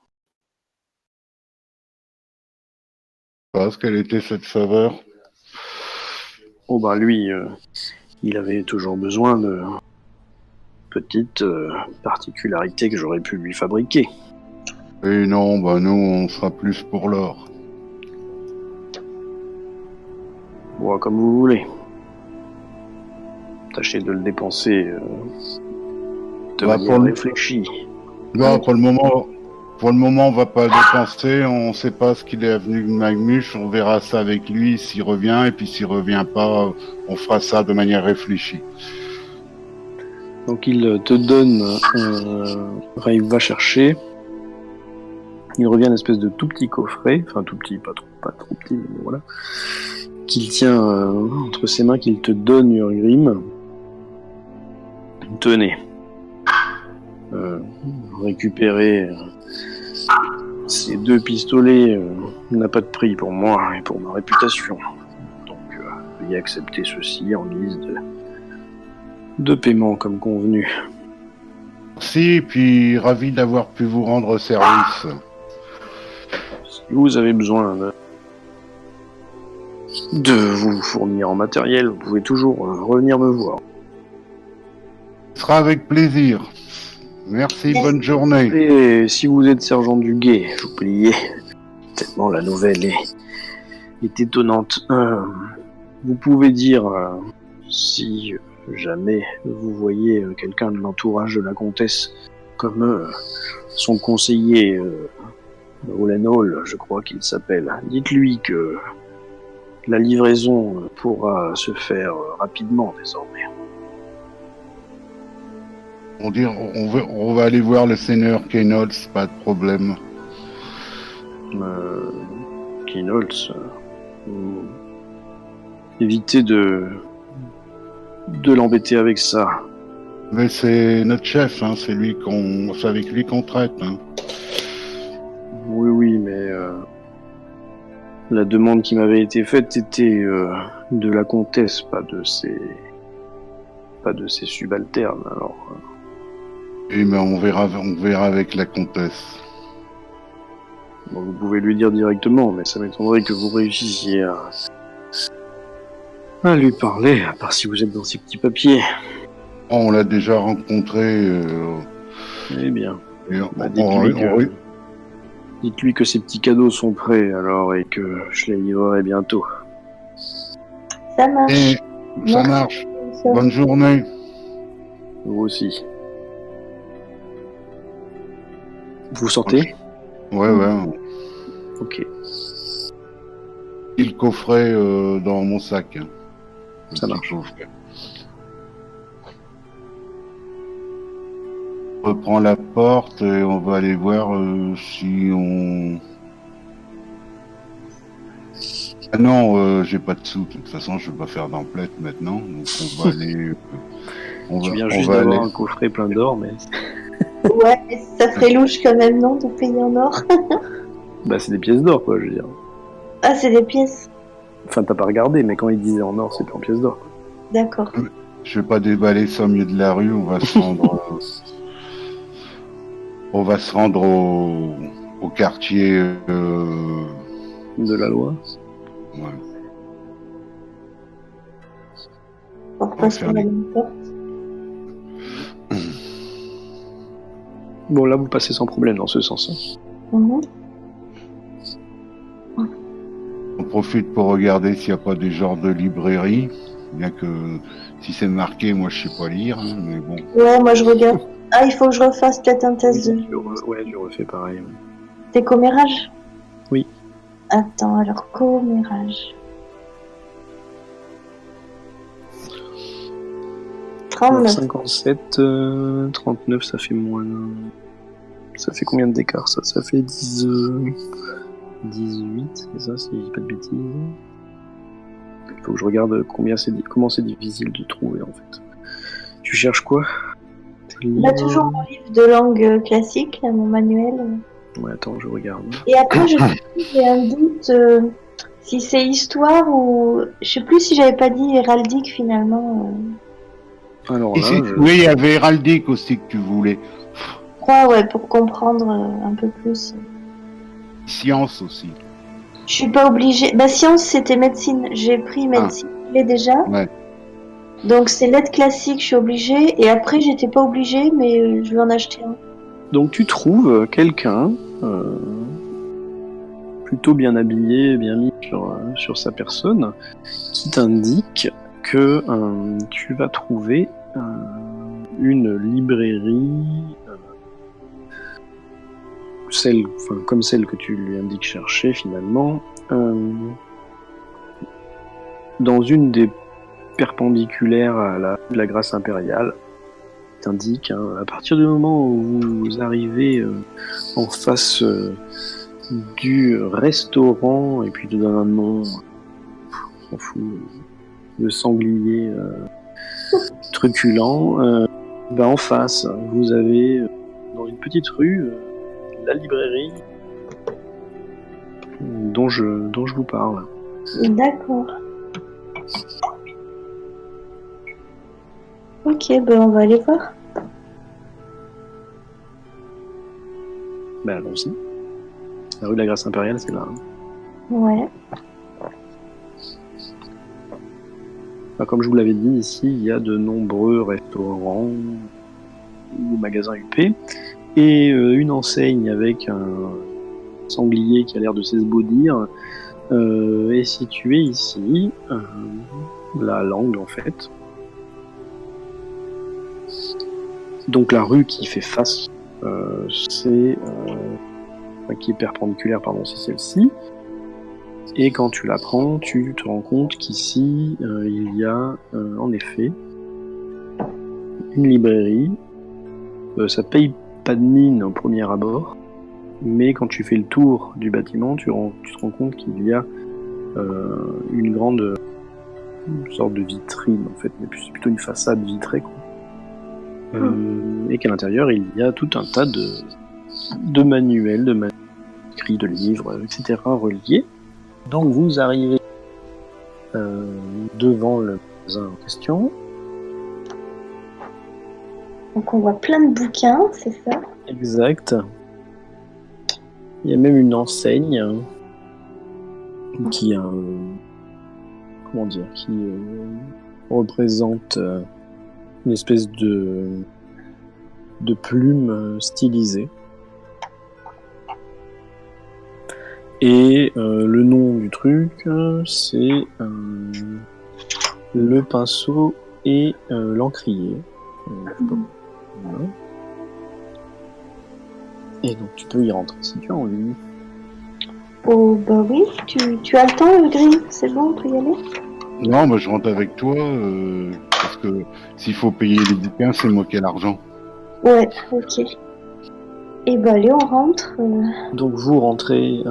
Speaker 2: Quelle était cette faveur?
Speaker 4: Oh bah lui, il avait toujours besoin de petites particularités que j'aurais pu lui fabriquer.
Speaker 2: Et non, nous, on sera plus pour l'or.
Speaker 4: Bon, comme vous voulez. Tâchez de le dépenser de manière réfléchie.
Speaker 2: Non, pour le moment, on va pas dépenser. On sait pas ce qu'il est venu de Magmuche. On verra ça avec lui s'il revient. Et puis s'il revient pas, on fera ça de manière réfléchie.
Speaker 4: Donc il te donne, il va chercher. Il revient une espèce de tout petit coffret, enfin tout petit, pas trop petit, mais voilà, qu'il tient entre ses mains, qu'il te donne, Urgrim. Tenez, récupérer ces 2 pistolets n'a pas de prix pour moi et pour ma réputation. Donc veuillez accepter ceci en guise de paiement comme convenu.
Speaker 2: Merci, puis ravi d'avoir pu vous rendre service.
Speaker 4: Si vous avez besoin de vous fournir en matériel, vous pouvez toujours revenir me voir.
Speaker 2: Ce sera avec plaisir. Merci, bonne journée.
Speaker 4: Et si vous êtes sergent du guet, j'oubliais, tellement la nouvelle est étonnante. Vous pouvez dire, si jamais vous voyez quelqu'un de l'entourage de la comtesse comme son conseiller Olenhall, je crois qu'il s'appelle, dites-lui que la livraison pourra se faire rapidement désormais.
Speaker 2: On va aller voir le seigneur Keynolds, pas de problème.
Speaker 4: Keynolds, évitez de l'embêter avec ça.
Speaker 2: Mais c'est notre chef, hein, c'est avec lui qu'on traite. Hein.
Speaker 4: Oui, mais la demande qui m'avait été faite était de la comtesse, pas de ses subalternes. Alors.
Speaker 2: Oui, mais on verra avec la comtesse.
Speaker 4: Bon, vous pouvez lui dire directement, mais ça m'étonnerait que vous réussissiez à lui parler, à part si vous êtes dans ces petits papiers.
Speaker 2: On l'a déjà rencontré.
Speaker 4: Eh bien, dites-lui que ces petits cadeaux sont prêts, alors, et que je les livrerai bientôt.
Speaker 3: Ça marche.
Speaker 2: Ça marche. Bonne journée.
Speaker 4: Vous aussi. Vous sortez ?
Speaker 2: Ouais.
Speaker 4: Ok.
Speaker 2: Et le coffret dans mon sac.
Speaker 4: Ça marche.
Speaker 2: On reprend la porte et on va aller voir si on... Ah non, j'ai pas de sous. De toute façon, je vais pas faire d'emplette maintenant. Donc on va aller...
Speaker 4: Tu viens juste d'avoir un coffret plein d'or, mais...
Speaker 3: Ouais, ça ferait louche quand même, non, de payer en or.
Speaker 4: Bah c'est des pièces d'or, quoi, je veux dire.
Speaker 3: Ah, c'est des pièces.
Speaker 4: Enfin, t'as pas regardé, mais quand il disait en or, c'était en pièces d'or.
Speaker 3: D'accord.
Speaker 2: Je vais pas déballer ça au milieu de la rue, on va se rendre... On va se rendre au quartier.
Speaker 4: De la loi.
Speaker 2: Ouais.
Speaker 3: Pour passer à la même porte.
Speaker 4: Bon, là, vous passez sans problème dans ce sens.
Speaker 3: Mhm.
Speaker 2: On profite pour regarder s'il n'y a pas des genres de librairie. Bien que si c'est marqué, moi je sais pas lire, hein, mais bon.
Speaker 3: Ouais, moi je regarde. Ah, il faut que je refasse peut-être un test de...
Speaker 4: Je refais pareil. Ouais.
Speaker 3: T'es commérage?
Speaker 4: Oui.
Speaker 3: Attends, alors commérage. 39.
Speaker 4: 57, 39, ça fait moins... Ça fait combien d'écart, ça? Ça fait 10... 18, c'est ça, si je dis pas de bêtises. Il faut que je regarde comment c'est difficile de trouver, en fait. Tu cherches quoi?
Speaker 3: Bah, toujours mon livre de langue classique, là, mon manuel.
Speaker 4: Ouais, attends, je regarde.
Speaker 3: Et après, j'ai un doute si c'est histoire ou... Je sais plus si j'avais pas dit héraldique, finalement.
Speaker 4: Alors
Speaker 2: Et
Speaker 4: là,
Speaker 2: oui, il y avait héraldique aussi que tu voulais.
Speaker 3: Je crois, ouais, pour comprendre un peu plus.
Speaker 2: Science aussi.
Speaker 3: Je suis pas obligée. Bah, science, c'était médecine. J'ai pris médecine, je l'ai déjà.
Speaker 2: Ouais.
Speaker 3: Donc, c'est lettres classiques, je suis obligée. Et après, j'étais pas obligée, mais je vais en acheter un.
Speaker 4: donc tu trouves quelqu'un plutôt bien habillé, bien mis sur sa personne, qui t'indique que tu vas trouver une librairie, comme celle que tu lui indiques chercher finalement, dans une des perpendiculaires à la Grâce impériale. T'indique, à partir du moment où vous arrivez en face du restaurant, et puis te donne un nom, on s'en fout, le sanglier truculent, en face, vous avez dans une petite rue la librairie dont je vous parle.
Speaker 3: D'accord. Ok, ben on va aller voir.
Speaker 4: Ben allons-y. La rue de la Grâce impériale, c'est là.
Speaker 3: Ouais.
Speaker 4: Comme je vous l'avais dit, ici, il y a de nombreux restaurants ou magasins UP, et une enseigne avec un sanglier qui a l'air de s'esbaudir est située ici, la langue en fait. Donc la rue qui fait face, qui est perpendiculaire, pardon, c'est celle-ci. Et quand tu la prends, tu te rends compte qu'ici, il y a en effet une librairie. Ça paye pas de mine au premier abord, mais quand tu fais le tour du bâtiment, tu te rends compte qu'il y a une sorte de vitrine en fait, mais c'est plutôt une façade vitrée, quoi. Et qu'à l'intérieur, il y a tout un tas de manuels, de manuscrits, de livres, etc. reliés. Donc vous arrivez devant le magasin en question.
Speaker 3: Donc on voit plein de bouquins, c'est ça?
Speaker 4: Exact. Il y a même une enseigne qui représente une espèce de plume stylisée. Et le nom du truc, c'est le pinceau et l'encrier. Voilà. Et donc tu peux y rentrer si tu as envie.
Speaker 3: Oh bah oui, tu as le temps, Gris, c'est bon, on peut y aller?
Speaker 2: Non, bah, je rentre avec toi, parce que s'il faut payer les bouquins, c'est moi qui ai l'argent.
Speaker 3: Ouais, ok. Et bah allez, on rentre.
Speaker 4: Donc vous rentrez,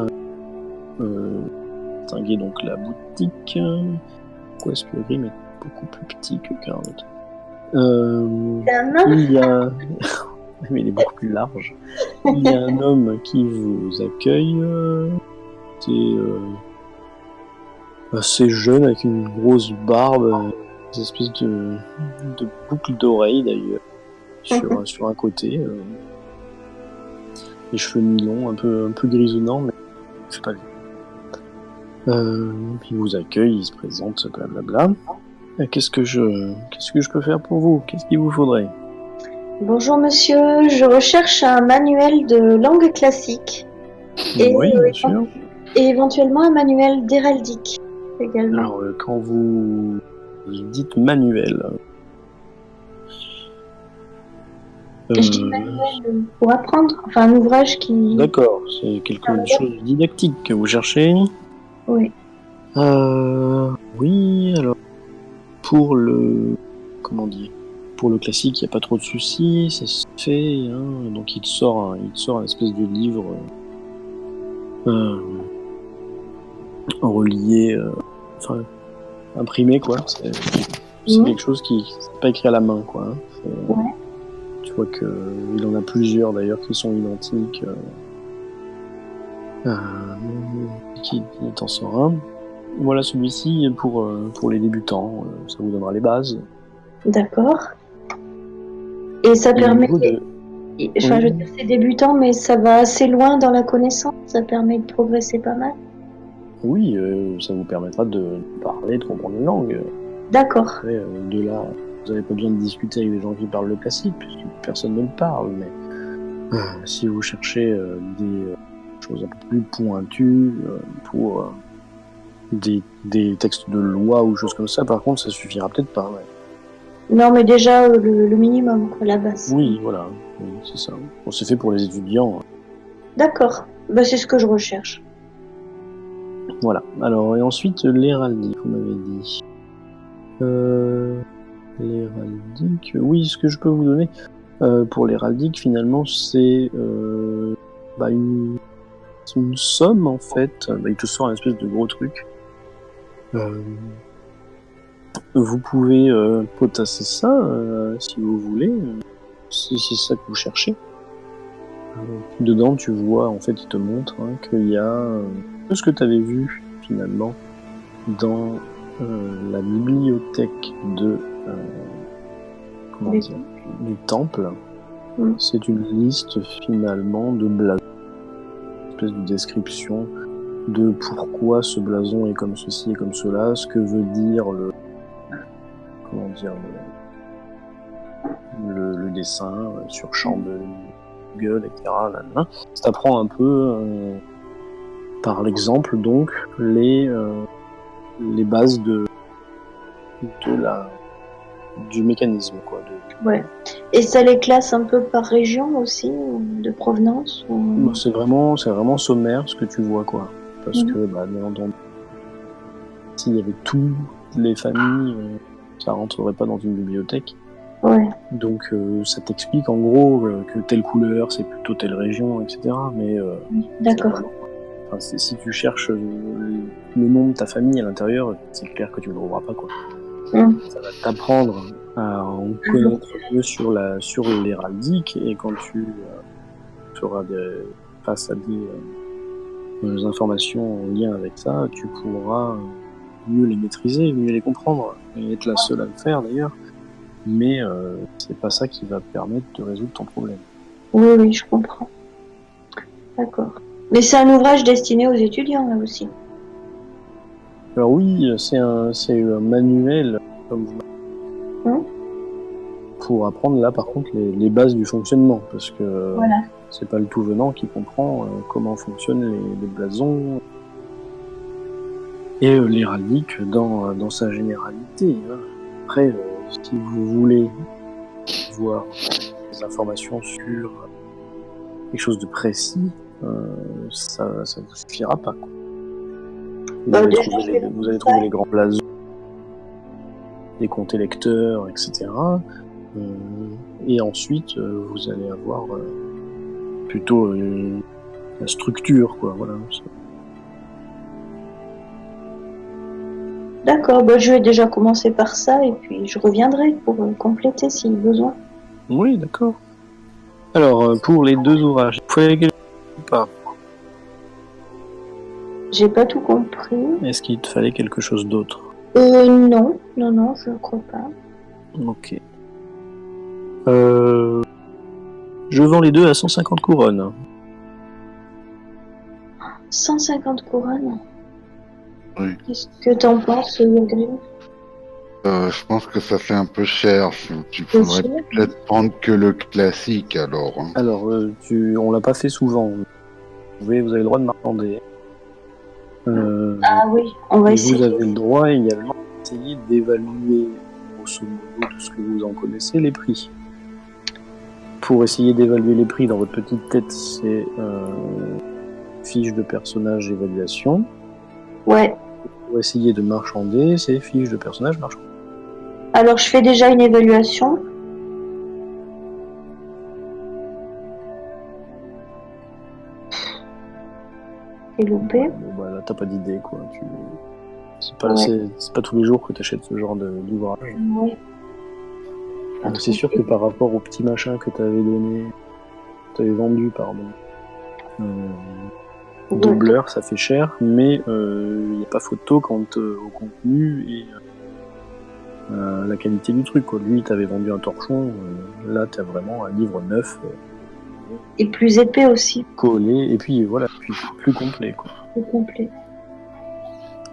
Speaker 4: distinguez donc la boutique. Pourquoi est-ce que Grim est beaucoup plus petit que Carlotte?
Speaker 3: C'est un nain?
Speaker 4: Il y a... mais il est beaucoup plus large. Il y a un homme qui vous accueille. C'est assez jeune, avec une grosse barbe, une espèce de boucle d'oreille d'ailleurs sur un côté. les cheveux mi-longs, un peu grisonnants, mais c'est pas lui. Il vous accueille, il se présente, blablabla. Qu'est-ce que je peux faire pour vous? Qu'est-ce qu'il vous faudrait?
Speaker 3: Bonjour monsieur, je recherche un manuel de langue classique et,
Speaker 4: Oui, bien sûr.
Speaker 3: et éventuellement un manuel d'héraldique également.
Speaker 4: Alors, quand vous dites manuel,
Speaker 3: Je dis manuel pour apprendre, enfin un ouvrage qui...
Speaker 4: d'accord, c'est quelque chose de didactique que vous cherchez.
Speaker 3: Oui.
Speaker 4: Oui, alors pour le pour le classique, il n'y a pas trop de soucis, ça se fait. Hein, donc il te sort un espèce de livre relié, enfin imprimé quoi. C'est quelque chose qui c'est pas écrit à la main quoi. Hein.
Speaker 3: Ouais.
Speaker 4: Tu vois que il en a plusieurs d'ailleurs qui sont identiques. Qui t'en sort un. Voilà celui-ci pour les débutants, ça vous donnera les bases.
Speaker 3: D'accord. Et ça permet...
Speaker 4: de...
Speaker 3: Enfin, je veux dire, c'est débutant, mais ça va assez loin dans la connaissance. Ça permet de progresser pas mal.
Speaker 4: Oui, ça vous permettra de parler, de comprendre une langue.
Speaker 3: D'accord.
Speaker 4: Après, de là, vous n'avez pas besoin de discuter avec des gens qui parlent le classique, puisque personne ne le parle. Mais si vous cherchez des choses un peu plus pointues pour des textes de loi ou choses comme ça, par contre, ça suffira peut-être pas. Ouais.
Speaker 3: Non, mais déjà le minimum, quoi, la base.
Speaker 4: Oui, voilà, oui, c'est ça. Bon, c'est fait pour les étudiants.
Speaker 3: D'accord. Bah, c'est ce que je recherche.
Speaker 4: Voilà. Alors, et ensuite, l'héraldique, vous m'avez dit. L'héraldique, oui, ce que je peux vous donner pour l'héraldique, finalement, c'est une somme, en fait. Il te sort un espèce de gros truc. Vous pouvez potasser ça, si vous voulez, si c'est ça que vous cherchez. Dedans, tu vois, en fait, il te montre qu'il y a ce que tu avais vu, finalement, dans la bibliothèque de du temple. C'est une liste finalement de blasons, une espèce de description de pourquoi ce blason est comme ceci et comme cela, ce que veut dire le dessin sur champ de Google, etc. Ça t'apprend un peu par l'exemple donc les bases du mécanisme quoi.
Speaker 3: Ouais. Et ça les classe un peu par région aussi, ou de provenance ou...
Speaker 4: C'est vraiment sommaire ce que tu vois quoi. Parce que bien entendu, s'il y avait toutes les familles, ça rentrerait pas dans une bibliothèque.
Speaker 3: Ouais.
Speaker 4: Donc ça t'explique en gros que telle couleur c'est plutôt telle région, etc. Mais
Speaker 3: d'accord.
Speaker 4: Enfin, si tu cherches le nom de ta famille à l'intérieur, c'est clair que tu ne le trouveras pas quoi. Ça va t'apprendre à en connaître mieux sur l'héraldique et quand tu feras face à des informations en lien avec ça, tu pourras mieux les maîtriser, mieux les comprendre et être la seule à le faire d'ailleurs. Mais c'est pas ça qui va te permettre de résoudre ton problème.
Speaker 3: Oui, je comprends. D'accord. Mais c'est un ouvrage destiné aux étudiants là aussi.
Speaker 4: Alors oui, c'est un manuel comme vous pour apprendre là par contre les bases du fonctionnement parce que c'est pas le tout venant qui comprend comment fonctionnent les blasons et l'héraldique dans sa généralité. Après, si vous voulez voir des informations sur quelque chose de précis, ça vous suffira pas. Quoi. Vous allez trouver les grands blasons, les comptes électeurs, etc. Et ensuite, vous allez avoir plutôt la structure, quoi. Voilà.
Speaker 3: D'accord, je vais déjà commencer par ça et puis je reviendrai pour compléter si besoin.
Speaker 4: Oui, d'accord. Alors, pour les deux ouvrages, il faut y aller ou pas ?
Speaker 3: J'ai pas tout compris.
Speaker 4: Est-ce qu'il te fallait quelque chose d'autre ?
Speaker 3: Non, je ne crois pas.
Speaker 4: Ok. Je vends les deux à 150 couronnes.
Speaker 3: 150 couronnes.
Speaker 2: Oui.
Speaker 3: Qu'est-ce que t'en penses, Grim?
Speaker 2: Je pense que ça fait un peu cher. Tu
Speaker 3: Bien
Speaker 2: faudrait
Speaker 3: sûr.
Speaker 2: peut-être prendre que le classique alors. Hein.
Speaker 4: Alors, on l'a pas fait souvent. Vous avez le droit de marchander.
Speaker 3: Ah oui, on va
Speaker 4: Et vous
Speaker 3: essayer.
Speaker 4: avez le droit également d'essayer d'évaluer, grosso modo, de ce que vous en connaissez, les prix. Pour essayer d'évaluer les prix dans votre petite tête, c'est fiche de personnage évaluation.
Speaker 3: Ouais.
Speaker 4: Pour essayer de marchander, c'est fiche de personnage marchand.
Speaker 3: Alors, je fais déjà une évaluation. C'est loupé.
Speaker 4: Bon, bah là, t'as pas d'idée, quoi. C'est pas,
Speaker 3: Ouais.
Speaker 4: c'est pas tous les jours que t'achètes ce genre d'ouvrage.
Speaker 3: Ouais.
Speaker 4: Donc, c'est sûr que par rapport au petit machin que t'avais vendu, pardon, doubleur, ça fait cher, mais il n'y a pas photo quant au contenu et la qualité du truc, quoi. Lui, t'avais vendu un torchon, là, t'as vraiment un livre neuf,
Speaker 3: Et plus épais aussi.
Speaker 4: collé, et puis voilà, puis plus complet, quoi.
Speaker 3: Plus complet.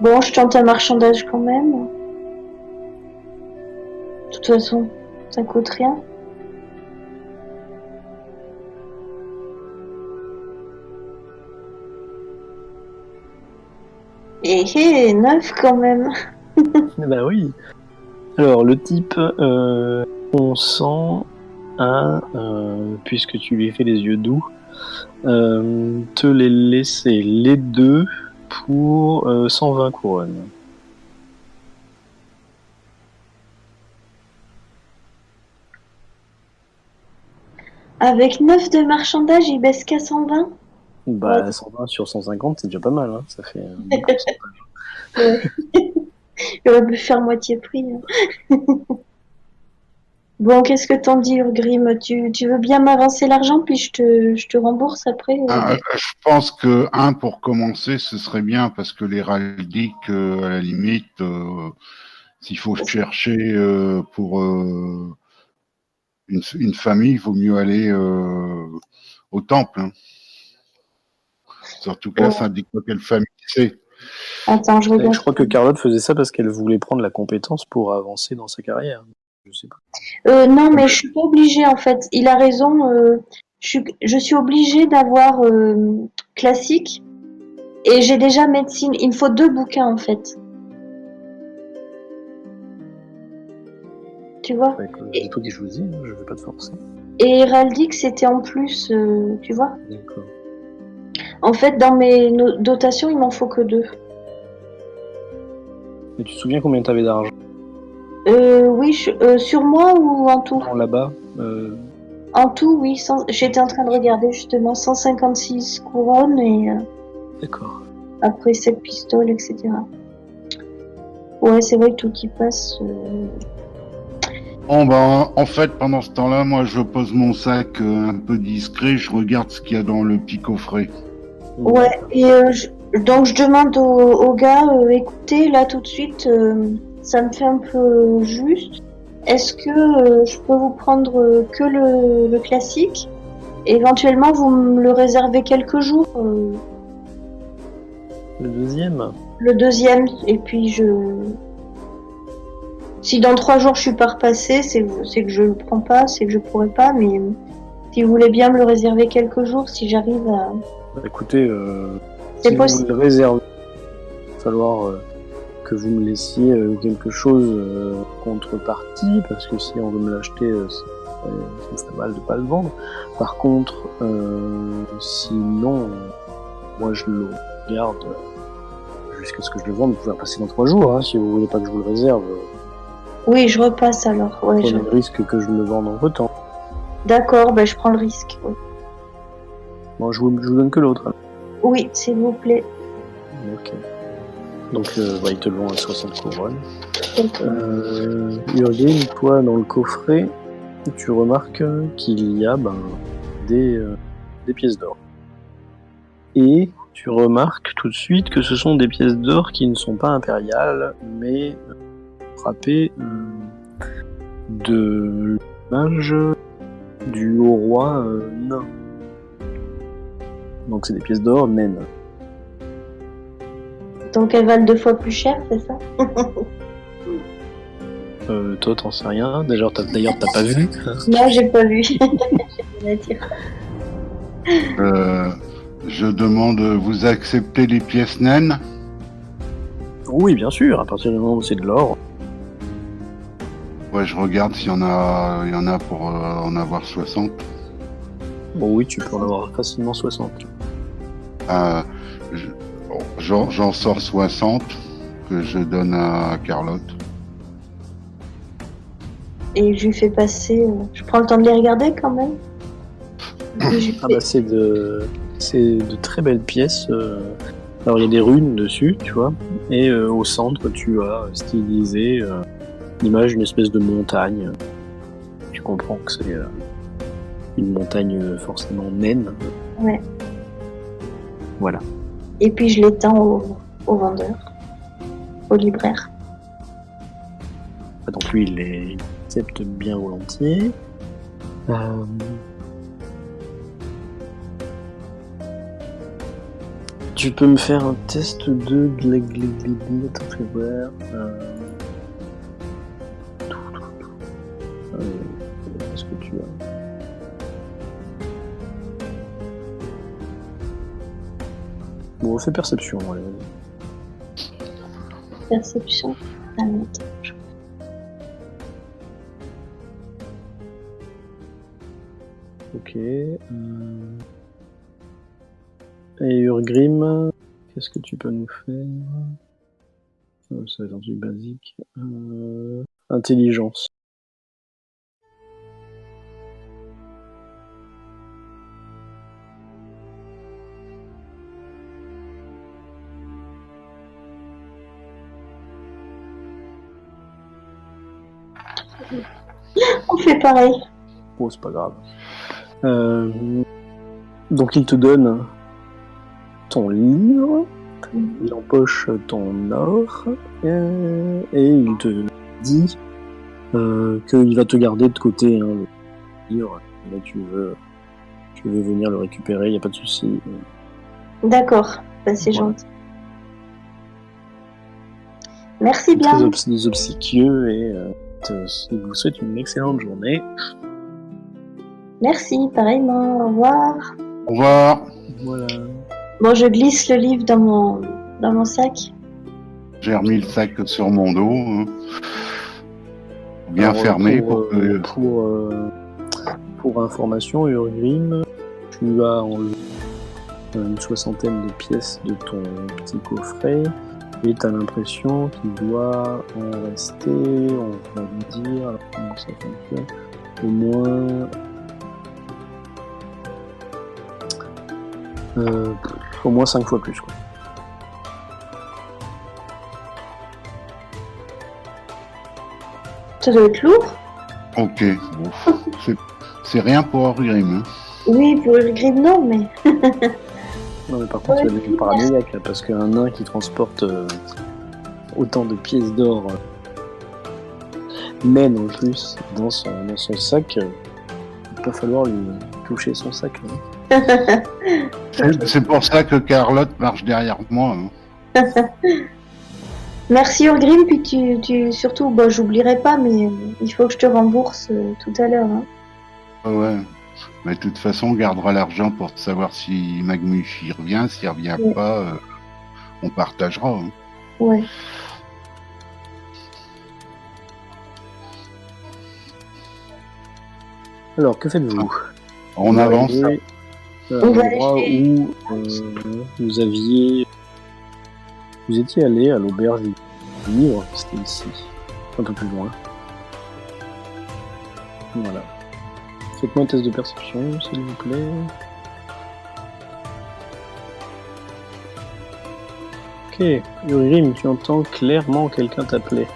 Speaker 3: Bon, je tente un marchandage quand même. De toute façon, ça coûte rien. Et 9 quand même.
Speaker 4: Bah oui. Alors, le type consent à, puisque tu lui fais les yeux doux, te les laisser les deux pour 120 couronnes.
Speaker 3: Avec 9 de marchandage, il baisse qu'à 120.
Speaker 4: Bah,
Speaker 3: Ouais.
Speaker 4: 120 sur 150, c'est déjà pas mal, hein. Ça fait un bon pourcentage.
Speaker 3: Ouais. J'aurais pu faire moitié prix. Hein. Bon, qu'est-ce que t'en dis, Grim? Tu veux bien m'avancer l'argent, puis je te rembourse après?
Speaker 2: Je pense que pour commencer, ce serait bien parce que l'héraldique, à la limite, s'il faut chercher pour une famille, il vaut mieux aller au temple. Hein. Surtout que là, ça indique pas quelle famille c'est.
Speaker 3: Attends, je
Speaker 4: Et
Speaker 3: regarde.
Speaker 4: je crois que Carlotte faisait ça parce qu'elle voulait prendre la compétence pour avancer dans sa carrière. Je sais pas.
Speaker 3: Non, mais je suis pas obligée en fait. Il a raison. Je suis obligée d'avoir classique et j'ai déjà médecine. Il me faut 2 bouquins en fait. Tu vois?
Speaker 4: C'est toi qui choisis, hein, je vais pas te forcer.
Speaker 3: Et héraldique, c'était en plus, tu vois?
Speaker 4: D'accord.
Speaker 3: En fait, dans mes dotations, il m'en faut que 2.
Speaker 4: Et tu te souviens combien t'avais d'argent?
Speaker 3: Oui, sur moi ou en tout?
Speaker 4: Non, là-bas.
Speaker 3: En tout, oui. J'étais en train de regarder justement 156 couronnes et
Speaker 4: D'accord.
Speaker 3: après 7 pistoles, etc. Ouais, c'est vrai que tout y passe.
Speaker 2: Bon, ben, en fait, pendant ce temps-là, moi, je pose mon sac un peu discret, je regarde ce qu'il y a dans le petit coffret.
Speaker 3: Ouais, et donc je demande au gars, écoutez, là tout de suite, ça me fait un peu juste. Est-ce que je peux vous prendre que le classique? Éventuellement, vous me le réservez quelques jours,
Speaker 4: Le deuxième?
Speaker 3: le deuxième, et puis si dans 3 jours je suis pas repassée, c'est que je le prends pas, c'est que je pourrais pas, mais si vous voulez bien me le réserver quelques jours, si j'arrive à...
Speaker 4: Bah, écoutez,
Speaker 3: C'est
Speaker 4: si
Speaker 3: possible.
Speaker 4: vous le réservez, il va falloir que vous me laissiez quelque chose en contrepartie, parce que si on veut me l'acheter, ça me ferait mal de pas le vendre. Par contre, sinon, moi je le garde jusqu'à ce que je le vende. Vous pouvez repasser dans 3 jours, hein, si vous voulez pas que je vous le réserve.
Speaker 3: Oui, je repasse alors. Ouais,
Speaker 4: Prenez le risque que je le vende en temps.
Speaker 3: D'accord, ben je prends le risque. Oui,
Speaker 4: Bon, je vous donne que l'autre. Hein.
Speaker 3: oui, s'il vous plaît.
Speaker 4: Ok. Donc, il te le vend à 60 couronnes. Urgine, toi, dans le coffret, tu remarques qu'il y a des pièces d'or. Et tu remarques tout de suite que ce sont des pièces d'or qui ne sont pas impériales, mais frappées de l'image du haut roi nain. Donc c'est des pièces d'or naines.
Speaker 3: Donc elles valent 2 fois plus cher, c'est ça?
Speaker 4: Toi, t'en sais rien. D'ailleurs, t'as pas vu.
Speaker 3: Non, j'ai pas vu. J'ai rien à dire.
Speaker 2: Je demande, vous acceptez les pièces naines?
Speaker 4: Oui, bien sûr, à partir du moment où c'est de l'or.
Speaker 2: Ouais, je regarde s'il y en a pour en avoir 60.
Speaker 4: Bon, oui, tu peux en avoir facilement 60.
Speaker 2: Je- J'en sors 60 que je donne à Carlotte.
Speaker 3: Et je lui fais passer. Je prends le temps de les regarder quand même. Et je lui
Speaker 4: Ah
Speaker 3: fais-
Speaker 4: bah c'est de très belles pièces. Alors il y a des runes dessus, tu vois, et au centre tu as stylisé l'image d'une espèce de montagne. Tu comprends que c'est une montagne forcément naine.
Speaker 3: Ouais.
Speaker 4: Voilà.
Speaker 3: Et puis je les tends au vendeur, au libraire.
Speaker 4: Donc lui il les accepte bien volontiers. Tu peux me faire un test de Attends, je vais voir. Qu'est-ce que tu as? Bon, on fait perception, allez.
Speaker 3: Perception. Ah, non, attends.
Speaker 4: Ok. Et Urgrim, qu'est-ce que tu peux nous faire? Ça va être un truc basique. Intelligence.
Speaker 3: On fait pareil.
Speaker 4: Oh, c'est pas grave. Donc il te donne ton livre, il empoche ton or, et il te dit qu'il va te garder de côté hein, le livre. Là, tu veux venir le récupérer, il n'y a pas de souci.
Speaker 3: D'accord. Bah, c'est
Speaker 4: Voilà.
Speaker 3: gentil. Merci bien.
Speaker 4: Très obséquieux et il vous souhaite une excellente journée.
Speaker 3: Merci, pareillement. Au revoir.
Speaker 2: Au revoir.
Speaker 4: Voilà.
Speaker 3: Bon, je glisse le livre dans mon sac.
Speaker 2: J'ai remis le sac sur mon dos, hein. Bien
Speaker 4: Alors,
Speaker 2: fermé
Speaker 4: pour information, Urgrim, tu as enlevé une 60aine de pièces de ton petit coffret et tu as l'impression qu'il doit en rester, on va dire, alors comment ça fonctionne, au moins 5 fois plus, quoi.
Speaker 3: Ça doit être lourd.
Speaker 2: Ok, bon. C'est rien pour Orgrim, hein.
Speaker 3: Oui, pour le grille, non, mais.
Speaker 4: Non mais par contre tu vas devenir paranoïaque là, parce qu'un nain qui transporte autant de pièces d'or naines en plus dans son sac, il va pas falloir lui toucher son sac. Hein.
Speaker 2: C'est pour ça que Carlotte marche derrière moi, hein.
Speaker 3: Merci Urgrim, puis tu surtout, bon, j'oublierai pas, mais il faut que je te rembourse tout à l'heure. Hein.
Speaker 2: Ouais. Mais de toute façon, on gardera l'argent pour savoir si Magmush y revient. S'il revient
Speaker 3: Ouais.
Speaker 2: pas, on partagera, hein.
Speaker 3: Ouais.
Speaker 4: Alors que faites-vous?
Speaker 2: On avance.
Speaker 4: À
Speaker 3: On va
Speaker 4: l'endroit
Speaker 3: aller
Speaker 4: où vous étiez allé à l'auberge du livre, c'était ici, un peu plus loin. Voilà. Faites-moi un test de perception, s'il vous plaît. Ok, Urgrim, tu entends clairement quelqu'un t'appeler.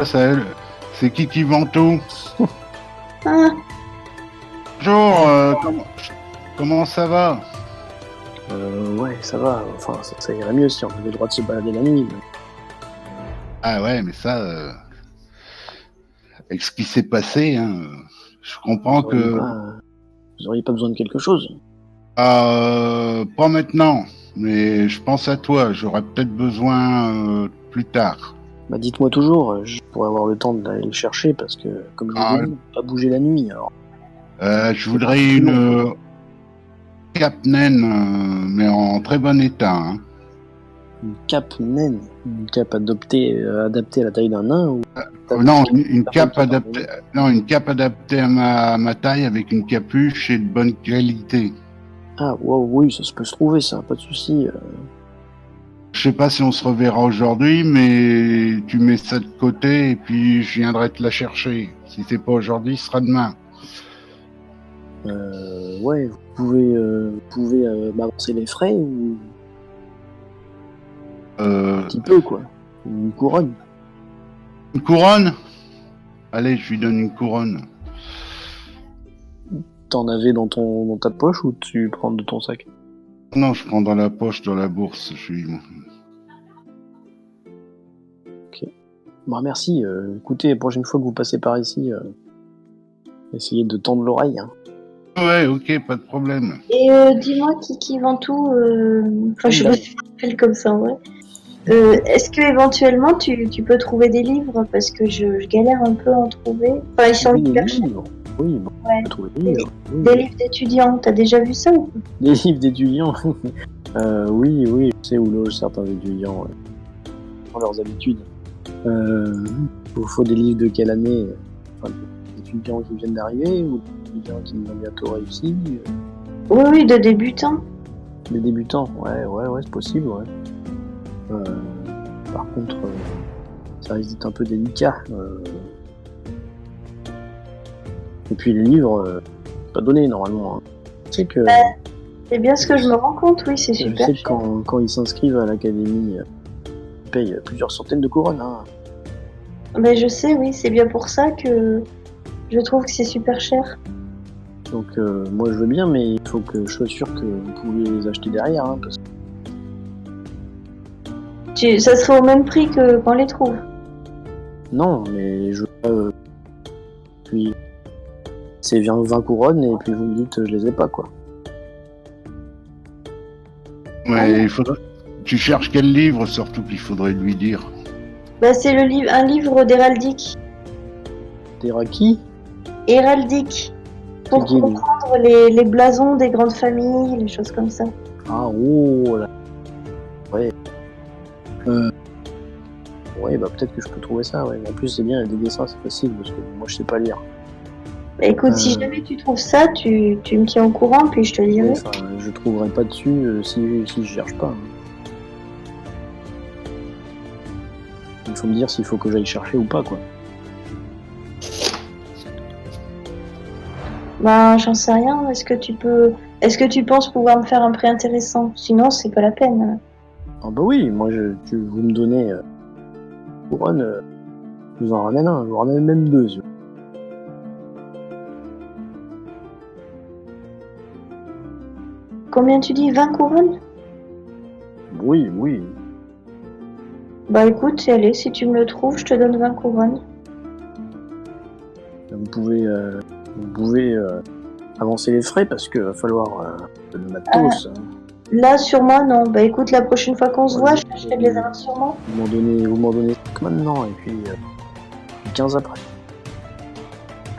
Speaker 2: Ça, elle, c'est Kiki Vento.
Speaker 3: Ah,
Speaker 2: Bonjour, comment ça va?
Speaker 4: Ouais, ça va, enfin, ça irait mieux si on avait le droit de se balader la nuit. Mais...
Speaker 2: Ah ouais, mais ça, avec ce qui s'est passé, hein, je comprends que...
Speaker 4: Vous auriez pas besoin de quelque chose?
Speaker 2: Pas maintenant. Mais je pense à toi, j'aurai peut-être besoin plus tard.
Speaker 4: Bah dites-moi toujours, je pourrais avoir le temps d'aller le chercher parce que, comme je vous
Speaker 2: Ah,
Speaker 4: ai dit, pas bouger la nuit. Alors,
Speaker 2: je voudrais une cape naine, mais en très bon état. Hein.
Speaker 4: une cape naine, une cape adaptée à la taille d'un nain ou
Speaker 2: Non, une
Speaker 4: personne
Speaker 2: cape
Speaker 4: qui parle
Speaker 2: adaptée, non, une cape adaptée à ma taille avec une capuche et de bonne qualité.
Speaker 4: Ah, wow, oui, ça se peut se trouver, ça, pas de souci.
Speaker 2: Je sais pas si on se reverra aujourd'hui, mais tu mets ça de côté et puis je viendrai te la chercher. Si c'est pas aujourd'hui, ce sera demain.
Speaker 4: Ouais, vous pouvez m'avancer les frais ou un petit peu, quoi. Une couronne.
Speaker 2: Une couronne? Allez, je lui donne une couronne.
Speaker 4: T'en avais dans ta poche ou tu prends de ton sac?
Speaker 2: Non, je prends dans la poche, dans la bourse.
Speaker 4: Bah merci, écoutez, la prochaine fois que vous passez par ici, essayez de tendre l'oreille. Hein.
Speaker 2: Ouais, ok, pas de problème.
Speaker 3: Et dis-moi, Kiki Ventoux, enfin, je sais pas si tu t'appelles comme ça en vrai. Est-ce que éventuellement tu peux trouver des livres parce que je galère un peu à en trouver. Enfin, ils sont
Speaker 4: Oui, des
Speaker 3: hyper chers.
Speaker 4: livres. Oui, bon,
Speaker 3: Ouais.
Speaker 4: on peut trouver des livres. Oui.
Speaker 3: Des livres d'étudiants, t'as déjà vu ça ou pas?
Speaker 4: Des livres d'étudiants. Oui, je sais où logent certains étudiants dans leurs habitudes. Faut des livres de quelle année? Enfin, des étudiants qui viennent d'arriver ou des étudiants qui ont bientôt réussi?
Speaker 3: Oui, de débutants.
Speaker 4: Des débutants, ouais, c'est possible, ouais. Par contre, ça risque d'être un peu délicat. Et puis les livres, c'est pas donné normalement. Hein. Je sais que,
Speaker 3: C'est bien ce que je me rends compte, oui, c'est
Speaker 4: je
Speaker 3: super
Speaker 4: sais que
Speaker 3: cher.
Speaker 4: quand ils s'inscrivent à l'académie, ils payent plusieurs centaines de couronnes. Hein.
Speaker 3: Mais je sais, oui, c'est bien pour ça que je trouve que c'est super cher.
Speaker 4: Donc moi je veux bien, mais il faut que je sois sûr que vous pouvez les acheter derrière. Hein, parce que...
Speaker 3: Ça serait au même prix que qu'on les trouve.
Speaker 4: Non, mais je veux pas... puis c'est 20 couronnes et puis vous me dites je les ai pas, quoi.
Speaker 2: Ouais, il faudrait... Tu cherches quel livre, surtout qu'il faudrait lui dire.
Speaker 3: Bah, c'est un livre d'héraldique.
Speaker 4: Teraki?
Speaker 3: Héraldique. Pour
Speaker 4: C'est qui, lui
Speaker 3: comprendre les blasons des grandes familles, les choses comme ça.
Speaker 4: Ah, oh là. Ouais. Ouais, bah peut-être que je peux trouver ça, ouais. En plus, c'est bien, il y a des dessins, c'est facile, parce que moi, je sais pas lire.
Speaker 3: Bah, écoute, si jamais tu trouves ça, tu me tiens au courant, puis je te dirai.
Speaker 4: Enfin, je trouverai pas dessus si je cherche pas. Hein. Il faut me dire s'il faut que j'aille chercher ou pas, quoi.
Speaker 3: Bah, j'en sais rien. Est-ce que tu penses pouvoir me faire un prix intéressant? Sinon, c'est pas la peine.
Speaker 4: Ah bah oui, moi, vous me donnez couronne, je vous en ramène un, je vous ramène même deux. Si vous...
Speaker 3: Combien tu dis? 20 couronnes?
Speaker 4: Oui.
Speaker 3: Bah, écoute, allez, si tu me le trouves, je te donne 20 couronnes.
Speaker 4: Vous pouvez avancer les frais parce qu'il va falloir le matos. Hein.
Speaker 3: Là, sur moi, non. Bah, écoute, la prochaine fois qu'on se voit, je t'achète les avoir sur moi.
Speaker 4: Vous m'en donnez 5 maintenant et puis 15 après.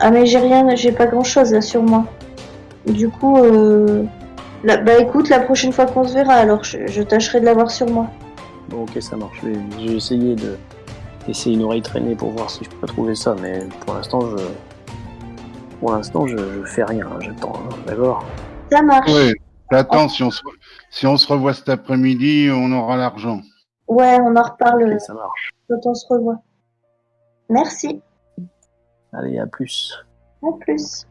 Speaker 3: Ah, mais j'ai pas grand chose là sur moi. Du coup, bah écoute, la prochaine fois qu'on se verra, alors je tâcherai de l'avoir sur moi.
Speaker 4: Bon, ok, ça marche. Je vais essayer de laisser une oreille traîner pour voir si je peux trouver ça, mais pour l'instant, je fais rien. Hein, j'attends, hein, d'accord?
Speaker 3: Ça marche.
Speaker 2: Ouais, attends, si on se revoit cet après-midi, on aura l'argent.
Speaker 3: Ouais, on en reparle
Speaker 4: Ok, ça marche.
Speaker 3: quand on se revoit. Merci.
Speaker 4: Allez, à plus.
Speaker 3: À plus.